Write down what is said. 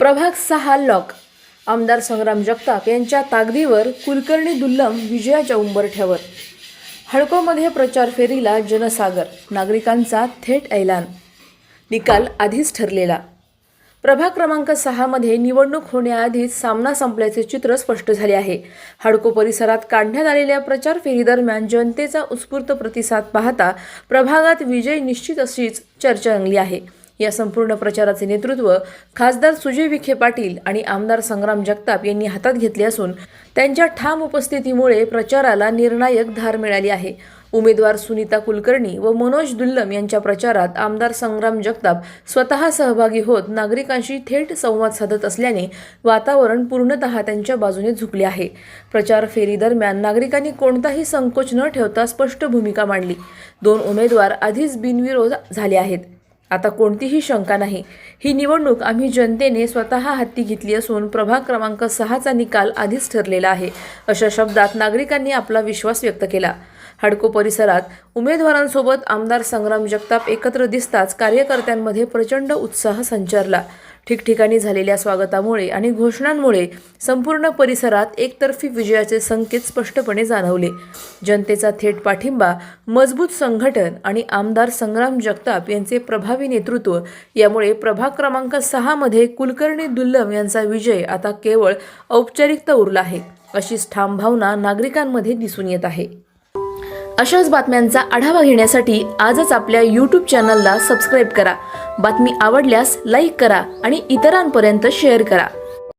प्रभाग 6 लॉक. आमदार संग्राम जगताप यांच्या ताकदीवर कुलकर्णी दुल्लम विजयाच्या उंबरठ्यावर. हडकोमध्ये प्रचार फेरीला जनसागर, नागरिकांचा थेट ऐलान. निकाल आधीच ठरलेला. प्रभाग क्रमांक 6 मध्ये निवडणूक होण्याआधीच सामना संपल्याचे चित्र स्पष्ट झाले आहे. हडको परिसरात काढण्यात आलेल्या प्रचार फेरीदरम्यान जनतेचा उत्स्फूर्त प्रतिसाद पाहता प्रभागात विजय निश्चित अशीच चर्चा रंगली आहे. या संपूर्ण प्रचाराचे नेतृत्व खासदार सुजय विखे पाटील आणि आमदार संग्राम जगताप यांनी हातात घेतले असून त्यांच्या ठाम उपस्थितीमुळे प्रचाराला निर्णायक धार मिळाली आहे. उमेदवार सुनीता कुलकर्णी व मनोज दुल्लम यांच्या प्रचारात आमदार संग्राम जगताप स्वतः सहभागी होत नागरिकांशी थेट संवाद साधत असल्याने वातावरण पूर्णतः त्यांच्या बाजूने झुकले आहे. प्रचार फेरीदरम्यान नागरिकांनी कोणताही संकोच न ठेवता स्पष्ट भूमिका मांडली. 2 उमेदवार आधीच बिनविरोध झाले आहेत. आता कोणतीही शंका नाही. ही निवडणूक आम्ही जनतेने स्वतः हाती घेतली असून प्रभाग क्रमांक 6चा निकाल आधीच ठरलेला आहे, अशा शब्दात नागरिकांनी आपला विश्वास व्यक्त केला. हडको परिसरात उमेदवारांसोबत आमदार संग्राम जगताप एकत्र दिसताच कार्यकर्त्यांमध्ये प्रचंड उत्साह संचारला. ठिकठिकाणी झालेल्या स्वागतामुळे आणि घोषणांमुळे संपूर्ण परिसरात एकतर्फी विजयाचे संकेत स्पष्टपणे जाणवले. जनतेचा थेट पाठिंबा, मजबूत संघटन आणि आमदार संग्राम जगताप यांचे प्रभावी नेतृत्व यामुळे प्रभाग क्रमांक 6 मध्ये कुलकर्णी दुल्लम यांचा विजय आता केवळ औपचारिकता उरला आहे, अशीच ठाम भावना नागरिकांमध्ये दिसून येत आहे. अशाच बातम्यांचा आढावा घेण्यासाठी आजच आपल्या YouTube चॅनलला सबस्क्राईब करा. बातमी आवडल्यास लाईक करा आणि इतरांपर्यंत शेअर करा.